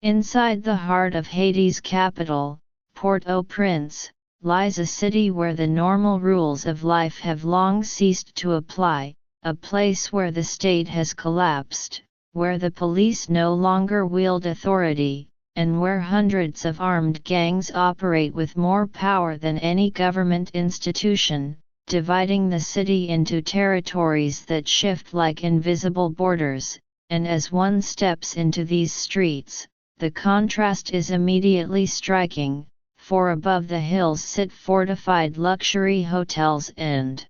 Inside the heart of Haiti's capital, Port-au-Prince, lies a city where the normal rules of life have long ceased to apply, a place where the state has collapsed, where the police no longer wield authority, and where hundreds of armed gangs operate with more power than any government institution, dividing the city into territories that shift like invisible borders, and as one steps into these streets, the contrast is immediately striking, for above the hills sit fortified luxury hotels and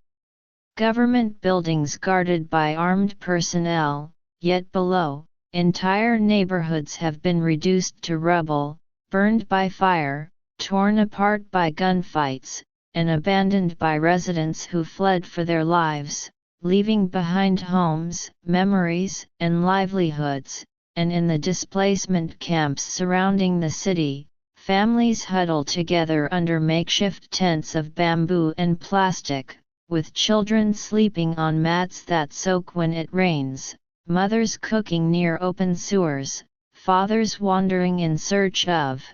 government buildings guarded by armed personnel, yet below, entire neighborhoods have been reduced to rubble, burned by fire, torn apart by gunfights, and abandoned by residents who fled for their lives, leaving behind homes, memories, and livelihoods, and in the displacement camps surrounding the city, families huddle together under makeshift tents of bamboo and plastic, with children sleeping on mats that soak when it rains, mothers cooking near open sewers, fathers wandering in search of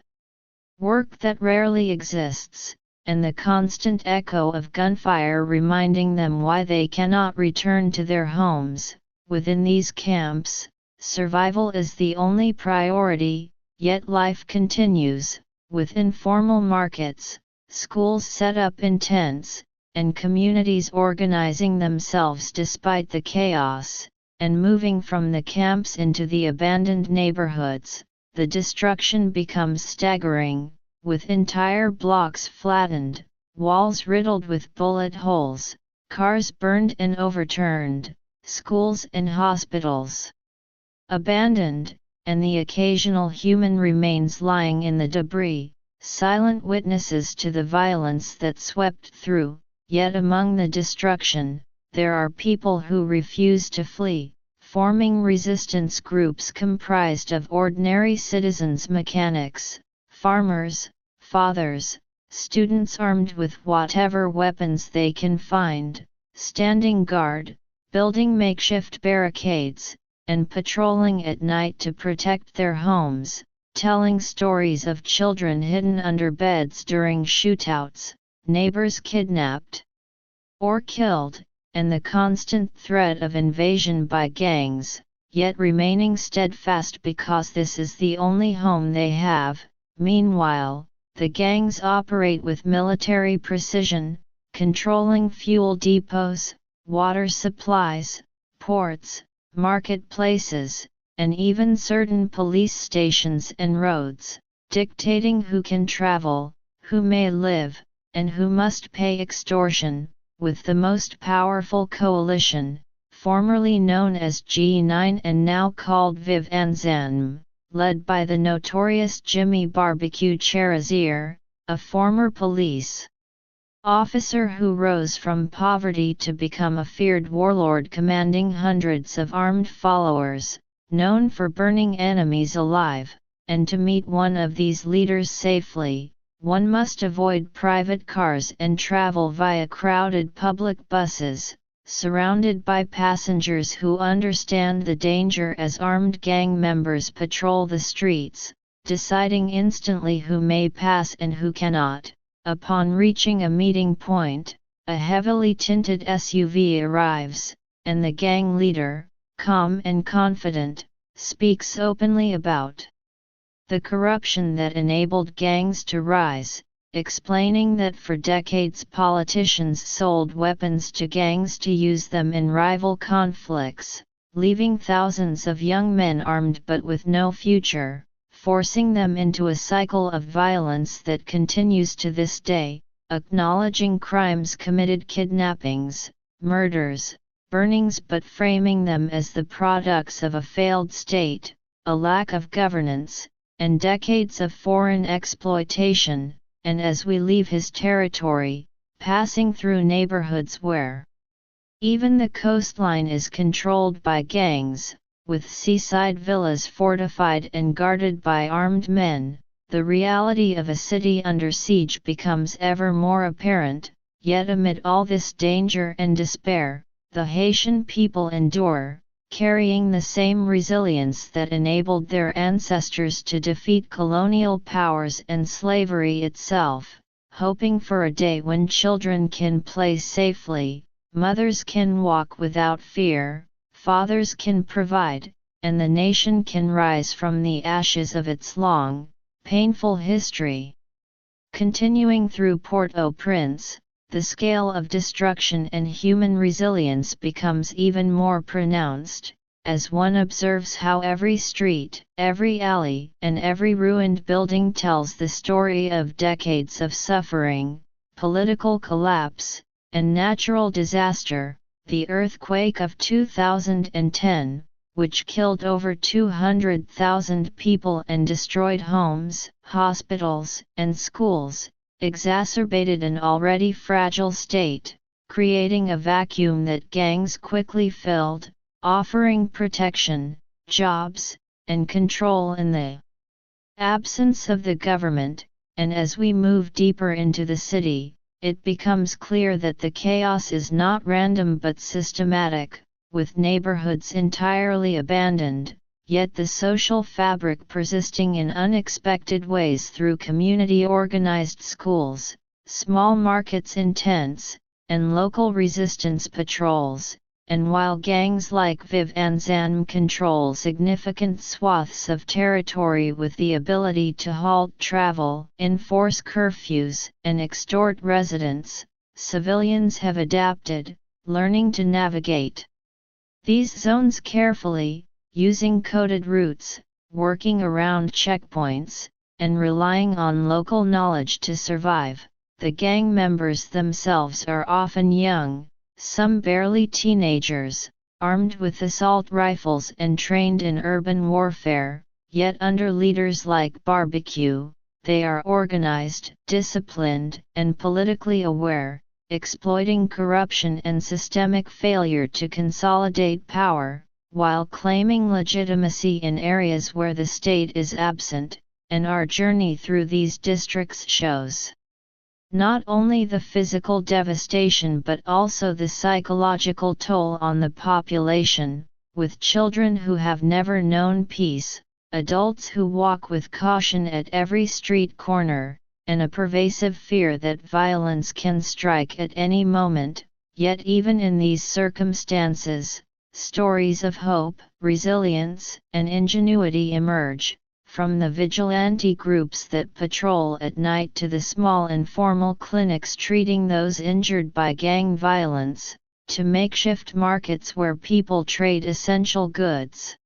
work that rarely exists, and the constant echo of gunfire reminding them why they cannot return to their homes. Within these camps, survival is the only priority, yet life continues, with informal markets, schools set up in tents, and communities organizing themselves despite the chaos, and moving from the camps into the abandoned neighborhoods. The destruction becomes staggering, with entire blocks flattened, walls riddled with bullet holes, cars burned and overturned, schools and hospitals abandoned, and the occasional human remains lying in the debris, silent witnesses to the violence that swept through. Yet among the destruction, there are people who refuse to flee, forming resistance groups comprised of ordinary citizens, mechanics, farmers, fathers, students armed with whatever weapons they can find, standing guard, building makeshift barricades, and patrolling at night to protect their homes, telling stories of children hidden under beds during shootouts, neighbors kidnapped or killed, and the constant threat of invasion by gangs, yet remaining steadfast because this is the only home they have. Meanwhile, the gangs operate with military precision, controlling fuel depots, water supplies, ports, marketplaces, and even certain police stations and roads, dictating who can travel, who may live, and who must pay extortion, with the most powerful coalition, formerly known as G9 and now called Vive Ensemble, led by the notorious Jimmy Barbecue Cherizier, a former police officer who rose from poverty to become a feared warlord commanding hundreds of armed followers, known for burning enemies alive. And to meet one of these leaders safely, one must avoid private cars and travel via crowded public buses, surrounded by passengers who understand the danger as armed gang members patrol the streets, deciding instantly who may pass and who cannot. Upon reaching a meeting point, a heavily tinted SUV arrives, and the gang leader, calm and confident, speaks openly about the corruption that enabled gangs to rise, explaining that for decades politicians sold weapons to gangs to use them in rival conflicts, leaving thousands of young men armed but with no future, forcing them into a cycle of violence that continues to this day, acknowledging crimes committed, kidnappings, murders, burnings, but framing them as the products of a failed state, a lack of governance, and decades of foreign exploitation. And as we leave his territory, passing through neighborhoods where even the coastline is controlled by gangs, with seaside villas fortified and guarded by armed men, the reality of a city under siege becomes ever more apparent. Yet amid all this danger and despair, the Haitian people endure, carrying the same resilience that enabled their ancestors to defeat colonial powers and slavery itself, hoping for a day when children can play safely, mothers can walk without fear, fathers can provide, and the nation can rise from the ashes of its long, painful history. Continuing through Port-au-Prince, the scale of destruction and human resilience becomes even more pronounced, as one observes how every street, every alley, and every ruined building tells the story of decades of suffering, political collapse, and natural disaster. The earthquake of 2010, which killed over 200,000 people and destroyed homes, hospitals, and schools, exacerbated an already fragile state, creating a vacuum that gangs quickly filled, offering protection, jobs, and control in the absence of the government. And as we move deeper into the city, it becomes clear that the chaos is not random but systematic, with neighborhoods entirely abandoned, yet the social fabric persisting in unexpected ways through community-organized schools, small markets in tents, and local resistance patrols. And while gangs like Viv Anzan control significant swaths of territory with the ability to halt travel, enforce curfews, and extort residents, civilians have adapted, learning to navigate these zones carefully, using coded routes, working around checkpoints, and relying on local knowledge to survive. The gang members themselves are often young, some barely teenagers, armed with assault rifles and trained in urban warfare, yet under leaders like Barbecue, they are organized, disciplined, and politically aware, exploiting corruption and systemic failure to consolidate power, while claiming legitimacy in areas where the state is absent. And our journey through these districts shows not only the physical devastation but also the psychological toll on the population, with children who have never known peace, adults who walk with caution at every street corner, and a pervasive fear that violence can strike at any moment. Yet even in these circumstances, stories of hope, resilience, and ingenuity emerge, from the vigilante groups that patrol at night to the small informal clinics treating those injured by gang violence, to makeshift markets where people trade essential goods,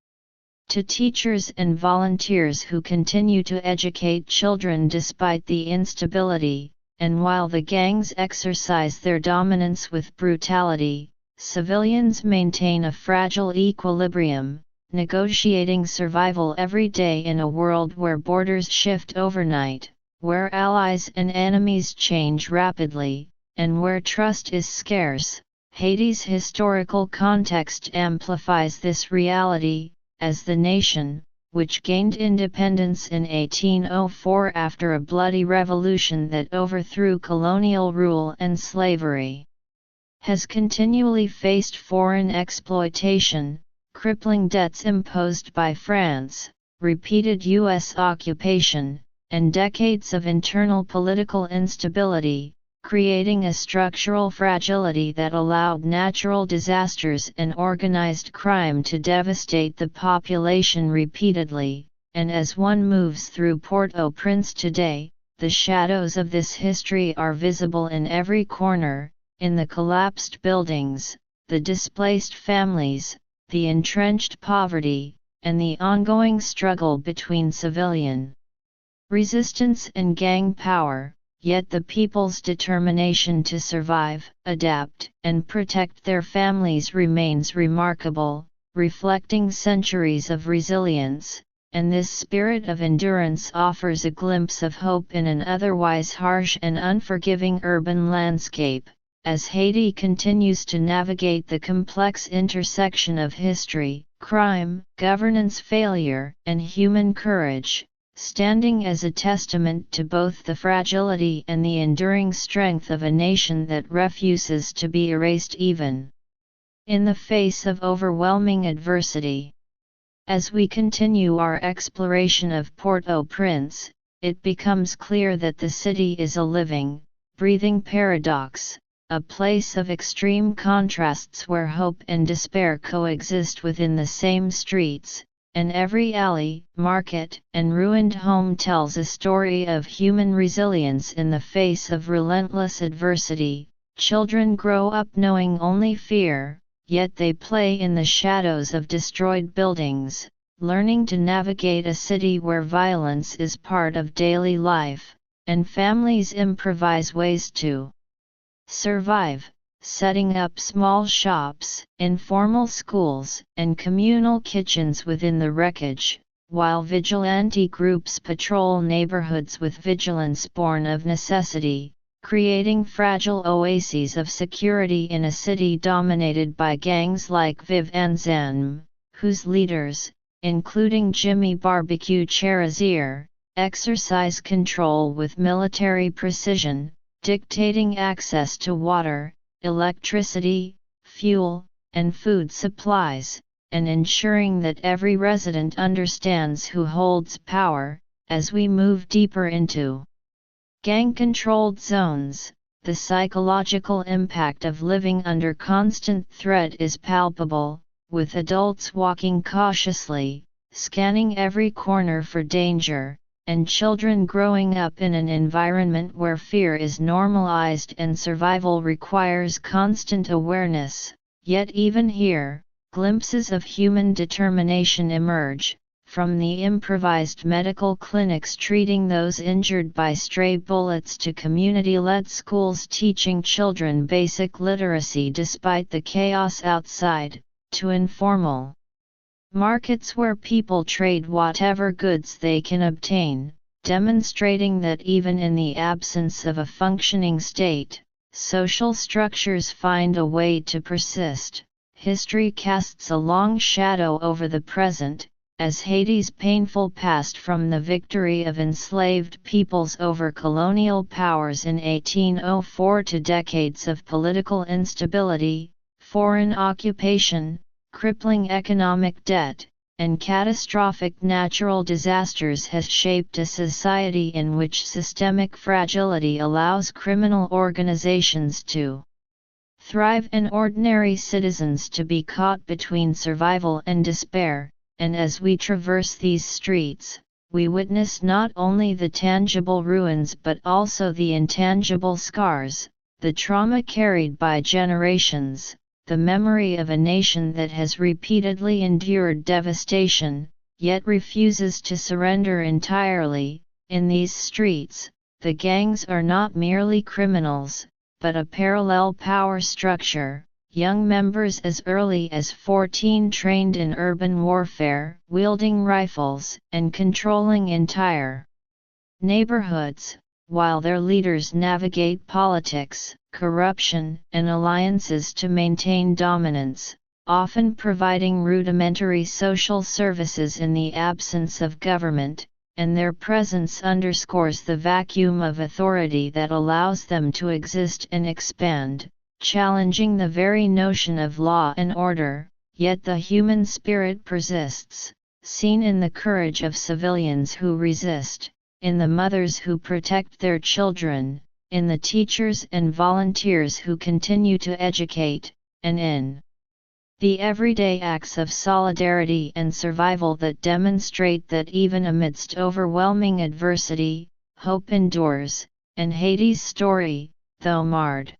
to teachers and volunteers who continue to educate children despite the instability. And while the gangs exercise their dominance with brutality, civilians maintain a fragile equilibrium, negotiating survival every day in a world where borders shift overnight, where allies and enemies change rapidly, and where trust is scarce. Haiti's historical context amplifies this reality, as the nation, which gained independence in 1804 after a bloody revolution that overthrew colonial rule and slavery, has continually faced foreign exploitation, crippling debts imposed by France, repeated U.S. occupation, and decades of internal political instability, creating a structural fragility that allowed natural disasters and organized crime to devastate the population repeatedly. And as one moves through Port-au-Prince today, the shadows of this history are visible in every corner, in the collapsed buildings, the displaced families, the entrenched poverty, and the ongoing struggle between civilian resistance and gang power. Yet the people's determination to survive, adapt, and protect their families remains remarkable, reflecting centuries of resilience. And this spirit of endurance offers a glimpse of hope in an otherwise harsh and unforgiving urban landscape, as Haiti continues to navigate the complex intersection of history, crime, governance failure, and human courage, standing as a testament to both the fragility and the enduring strength of a nation that refuses to be erased even in the face of overwhelming adversity. As we continue our exploration of Port-au-Prince, it becomes clear that the city is a living, breathing paradox, a place of extreme contrasts where hope and despair coexist within the same streets, and every alley, market, and ruined home tells a story of human resilience in the face of relentless adversity. Children grow up knowing only fear, yet they play in the shadows of destroyed buildings, learning to navigate a city where violence is part of daily life, and families improvise ways to survive, setting up small shops, informal schools, and communal kitchens within the wreckage, while vigilante groups patrol neighborhoods with vigilance born of necessity, creating fragile oases of security in a city dominated by gangs like Viv and Zen, whose leaders, including Jimmy Barbecue Cherizier, exercise control with military precision, dictating access to water, electricity, fuel, and food supplies, and ensuring that every resident understands who holds power. As we move deeper into gang-controlled zones, the psychological impact of living under constant threat is palpable, with adults walking cautiously, scanning every corner for danger, and children growing up in an environment where fear is normalized and survival requires constant awareness. Yet even here, glimpses of human determination emerge, from the improvised medical clinics treating those injured by stray bullets to community-led schools teaching children basic literacy despite the chaos outside, to informal markets where people trade whatever goods they can obtain, demonstrating that even in the absence of a functioning state, social structures find a way to persist. History casts a long shadow over the present, as Haiti's painful past from the victory of enslaved peoples over colonial powers in 1804 to decades of political instability, foreign occupation, crippling economic debt, and catastrophic natural disasters has shaped a society in which systemic fragility allows criminal organizations to thrive and ordinary citizens to be caught between survival and despair. And as we traverse these streets, we witness not only the tangible ruins but also the intangible scars, the trauma carried by generations, the memory of a nation that has repeatedly endured devastation, yet refuses to surrender entirely. In these streets, the gangs are not merely criminals, but a parallel power structure. Young members as early as 14 trained in urban warfare, wielding rifles, and controlling entire neighborhoods, while their leaders navigate politics, corruption, and alliances to maintain dominance, often providing rudimentary social services in the absence of government, and their presence underscores the vacuum of authority that allows them to exist and expand, challenging the very notion of law and order. Yet the human spirit persists, seen in the courage of civilians who resist, in the mothers who protect their children, in the teachers and volunteers who continue to educate, and in the everyday acts of solidarity and survival that demonstrate that even amidst overwhelming adversity, hope endures, and Haiti's story, though marred